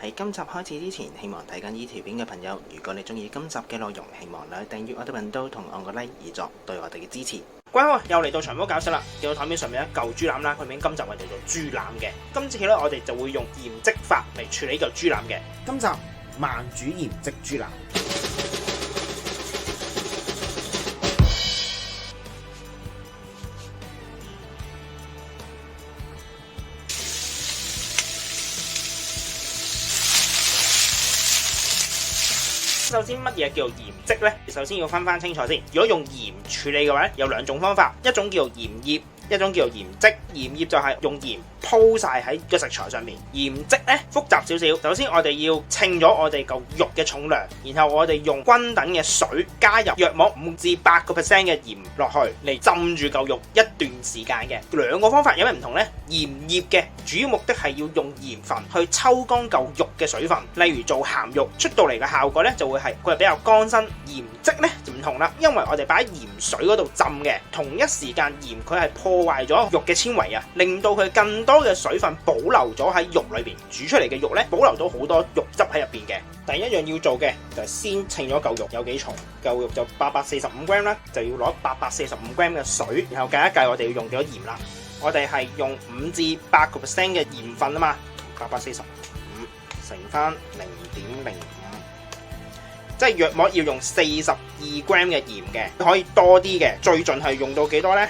喺今集開始之前，希望睇緊呢條片嘅朋友，如果你中意今集嘅內容，希望你訂閱我哋頻道同按個 like 以作對我哋嘅支持。乖好，又嚟到長毛教室啦！見到台面上面一嚿豬腩啦，佢名今集係叫做豬腩嘅。今次咧，我哋就會用鹽漬法嚟處理呢嚿豬腩嘅。今集慢煮鹽漬豬腩。首先乜嘢叫做鹽漬呢？首先要分翻清楚先。如果用鹽處理嘅話咧，有兩種方法，一種叫做鹽醃，一種叫做鹽漬。鹽醃就係用鹽鋪晒喺個食材上面，鹽漬咧複雜少少。首先我哋要稱咗我哋嚿肉嘅重量，然後我哋用均等嘅水加入約莫5至8% 嘅鹽落去嚟浸住嚿肉一段時間嘅。兩個方法有咩唔同呢？鹽醃嘅主要目的係要用鹽分去抽乾嚿肉嘅水分，例如做鹹肉出到嚟嘅效果咧就會係佢係比較乾身。鹽漬咧就唔同啦，因為我哋擺喺鹽水嗰度浸嘅，同一時間鹽佢係破壞咗肉嘅纖維啊，令到佢更多嘅水分保留咗喺肉裏邊，煮出嚟嘅肉咧保留到好多肉汁喺入邊嘅。第一樣要做嘅就係先稱咗嚿肉有幾重，嚿肉就845g啦，就要攞845g嘅水，然後計一計我哋要用幾多鹽啦。我哋係用5至8% 嘅鹽分啊嘛，845乘翻0.05，即係約莫要用42g 嘅鹽嘅，可以多啲嘅。最盡係用到幾多呢？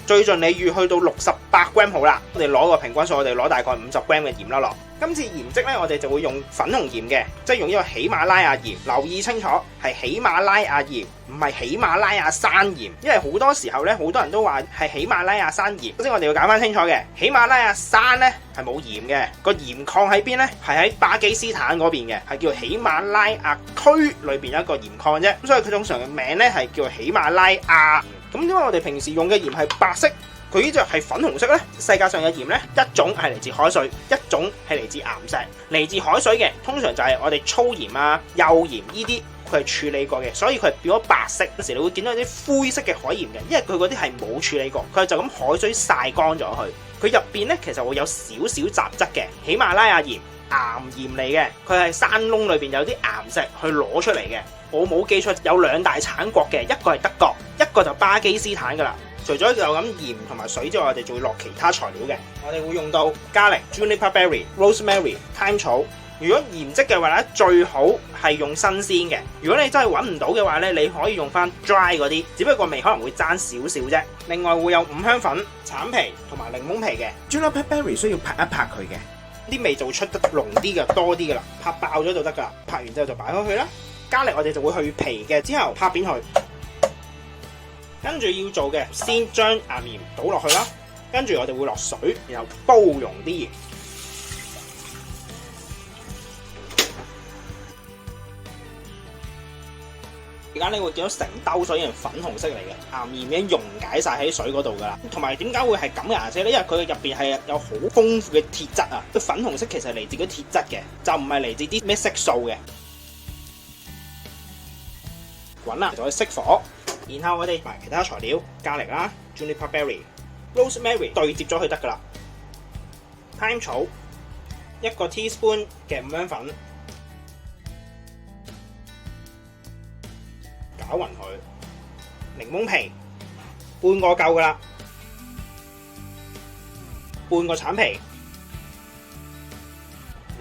最盡你預去到68g 好啦。我哋攞個平均數，我哋攞大概50g 嘅鹽啦落。今次鹽漬咧，我哋就會用粉紅鹽嘅，即係用呢個喜馬拉雅鹽。留意清楚，係喜馬拉雅鹽，唔係喜馬拉雅山鹽。因為好多時候咧，好多人都話係喜馬拉雅山鹽，所以我哋要搞翻清楚嘅。喜馬拉雅山咧係冇鹽嘅，個鹽礦喺邊咧？係喺巴基斯坦嗰邊嘅，係叫喜馬拉雅區裏邊有一個鹽礦啫。咁所以佢通常嘅名咧係叫喜馬拉雅。咁因為我哋平時用嘅鹽係白色，佢呢隻係粉紅色咧。世界上嘅鹽咧，一種係嚟自海水，一種係嚟自岩石。嚟自海水嘅通常就係我哋粗鹽啊、幼鹽呢啲，佢係處理過嘅，所以佢係變咗白色。有時你會見到啲灰色嘅海鹽嘅，因為佢嗰啲係冇處理過，佢係就咁海水曬乾咗佢。佢入邊咧其實會有少少雜質嘅。喜馬拉雅鹽岩鹽嚟嘅，佢係山窿裏邊有啲岩石去攞出嚟嘅。我冇記錯有兩大產國嘅，一個係德國，一個就巴基斯坦噶啦。除咗就咁鹽同埋水之外，我哋仲會落其他材料嘅。我哋會用到 garlic、juniper berry、rosemary、thyme 草。如果鹽漬嘅話咧，最好係用新鮮嘅。如果你真係揾唔到嘅話咧，你可以用翻 dry 嗰啲，只不過味可能會爭少少啫。另外會有五香粉、橙皮同埋檸檬皮嘅。juniper berry 需要拍一拍佢嘅，啲味就會出得濃啲嘅，多啲噶啦，拍爆咗就得噶啦。拍完之後就擺開去啦。garlic我哋就會去皮嘅，之後拍扁佢。跟住要做嘅，先將岩鹽倒落去啦，跟住我哋會落水，然後煲溶啲鹽。而家你會見到成兜水係粉紅色嚟嘅，岩鹽已經溶解晒喺水嗰度噶啦。同埋點解會係咁嘅顏色呢？因為佢入邊係有好豐富嘅鐵質啊！個粉紅色其實係嚟自嗰鐵質嘅，就唔係嚟自啲咩色素嘅。滾啦，就可以熄火。然後我哋埋其他材料，garlic啦、juniper berry、rosemary 對接咗佢得噶啦。thyme 草1個 teaspoon 嘅五香粉，攪勻佢。檸檬皮半個夠噶啦，半個橙皮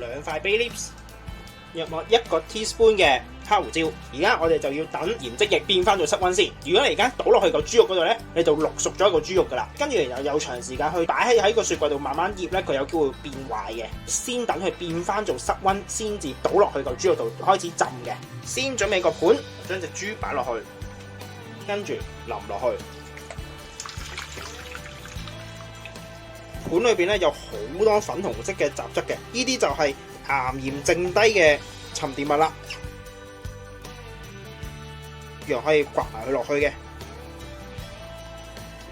，2塊 bay leaves， 約莫1個 teaspoon 嘅黑胡椒。而家我哋就要等鹽漬液變翻做室溫先。如果你而家倒落去個豬肉嗰度咧，你就淥熟咗個豬肉噶啦。跟住然後有長時間去擺喺個雪櫃度慢慢醃咧，佢有機會變壞嘅。先等佢變翻做室溫，先至倒落去個豬肉度開始浸嘅。先準備個盤，將隻豬擺落去，跟住淋落去。盤裏邊咧有好多粉紅色嘅雜質嘅，呢啲就係岩鹽剩低嘅沉澱物啦。又可以刮埋佢落去嘅，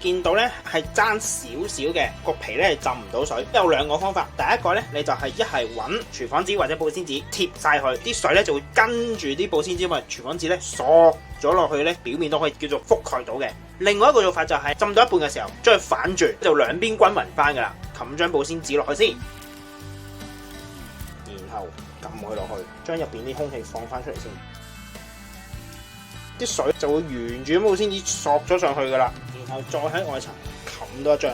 見到咧係爭少少嘅，個皮咧係浸唔到水。有兩個方法，第一個咧你就係一係揾廚房紙或者保鮮紙貼晒佢，啲水咧就會跟住啲保鮮紙或者廚房紙咧索咗落去咧，表面都可以叫做覆蓋到嘅。另外一個做法就係浸到一半嘅時候將佢反轉，就兩邊均勻翻噶啦。冚張保鮮紙落去先，後撳佢落去，將入邊啲空氣放翻出嚟先。啲水就會沿住咁保鮮紙索咗上去噶啦，然後再喺外層冚多一張。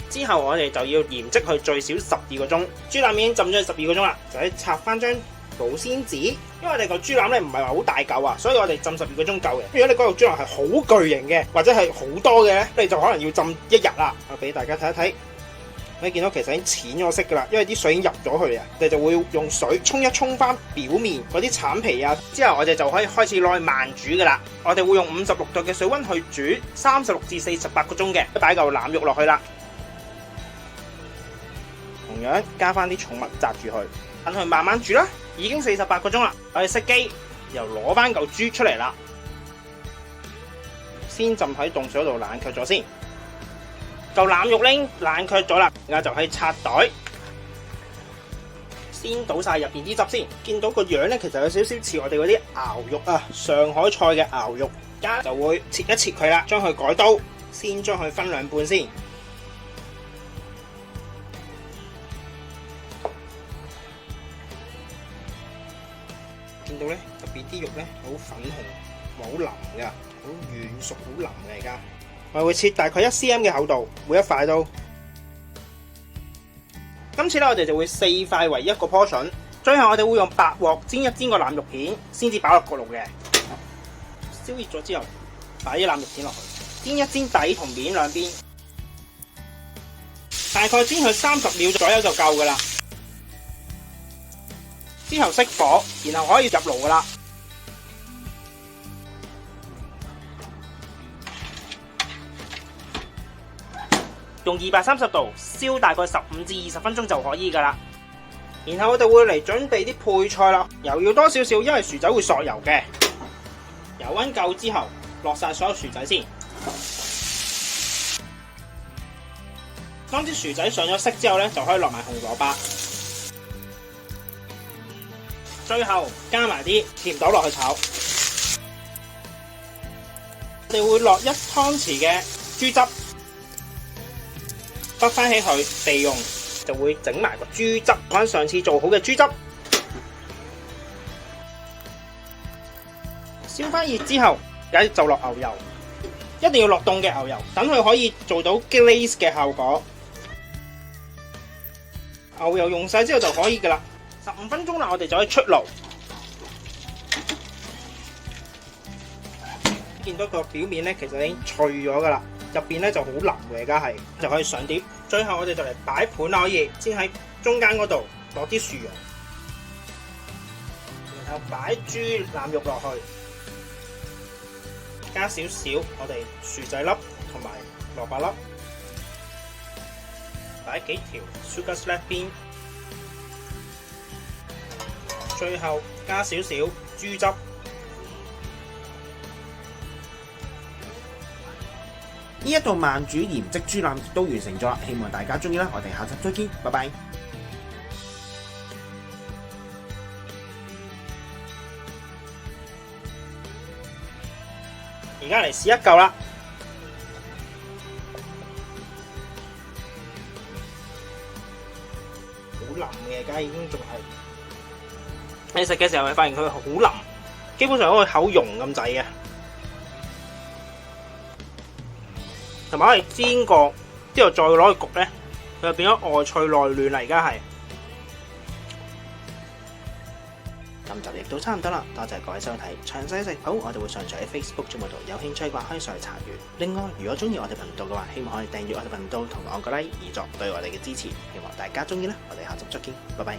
之後我哋就要鹽漬佢最少12個鐘。豬腩已經浸咗12個鐘啦，就可以拆翻張保鮮紙。因為我哋個豬腩咧唔係話好大嚿啊，所以我哋浸12個鐘夠嘅。如果你嗰個豬腩係好巨型嘅，或者係好多嘅咧，你就可能要浸1日啦。我俾大家睇一睇，你見到其實已經淺咗色噶啦，因為啲水已經入咗去啊。我哋就會用水沖一沖翻表面嗰啲橙皮啊，之後我哋就可以開始攞去慢煮噶啦。我哋會用56度嘅水溫去煮36至48個鐘嘅，擺嚿腩肉落去啦。同樣加翻啲寵物紮住佢，等佢慢慢煮啦。已經48個鐘啦，我哋熄機，又攞翻嚿豬出嚟啦，先浸喺凍水度冷卻咗先。嚿腩肉拎冷卻咗啦，而家就可以拆袋，先倒晒入邊啲汁先。見到個樣咧，其實有少少似我哋嗰啲熬肉啊，上海菜嘅熬肉。而家就會切一切佢啦，將佢改刀，先將佢分兩半先。見到咧，入邊啲肉咧好粉紅，好腍噶，好軟熟，好腍嘅。而家我會切大概1 cm 嘅厚度，每一塊都。今次咧，我哋就會4塊為一個 portion。最後我哋會用白鑊煎一煎個腩肉片，先至擺落焗爐嘅。燒熱咗之後，擺啲腩肉片落去，煎一煎底同面兩邊，大概煎佢30秒左右就夠噶啦。之後熄火，然後可以入爐噶啦。用230度燒大概15至20分鐘就可以噶啦。然後我哋會嚟準備啲配菜啦，油要多少少，因為薯仔會索油嘅。油溫夠之後，落晒所有薯仔先。當啲薯仔上咗色之後咧，就可以落埋紅蘿蔔。最後加埋啲甜豆落去炒，我哋會落1湯匙嘅豬汁，滗翻起佢備用，就會整埋個豬汁，翻上次做好嘅豬汁，燒翻熱之後，而家就落牛油，一定要落凍嘅牛油，等佢可以做到 glaze 嘅效果。牛油用晒之後就可以噶啦。15分鐘啦，我哋就可以出爐。見到個表面咧，其實已經脆咗噶啦，入邊咧就好腍嘅，而家係就可以上碟。最後我哋就嚟擺盤啦，可以先喺中間嗰度落啲薯蓉，然後擺豬腩肉落去，加少少我哋薯仔粒同埋蘿蔔粒，擺幾條 sugar slab bean。最後加少少豬汁，呢一道慢煮鹽漬豬腩亦都完成咗，希望大家中意啦！我哋下集再見，拜拜。而家嚟試一嚿啦，好腍嘅，而家已經仲係。你食嘅時候，你發現佢好腍，基本上好似口溶咁滯嘅。同埋我哋煎過之後再攞去焗咧，佢就變咗外脆內嫩啦。而家係。今集亦都差唔多啦，多謝各位收睇。詳細食譜我哋會上載喺 Facebook 節目度，有興趣嘅話可以上去查閱。另外，如果中意我哋頻道嘅話，希望可以訂閱我哋頻道同按個 like 以作對我哋嘅支持。希望大家中意啦，我哋下集再見，拜拜。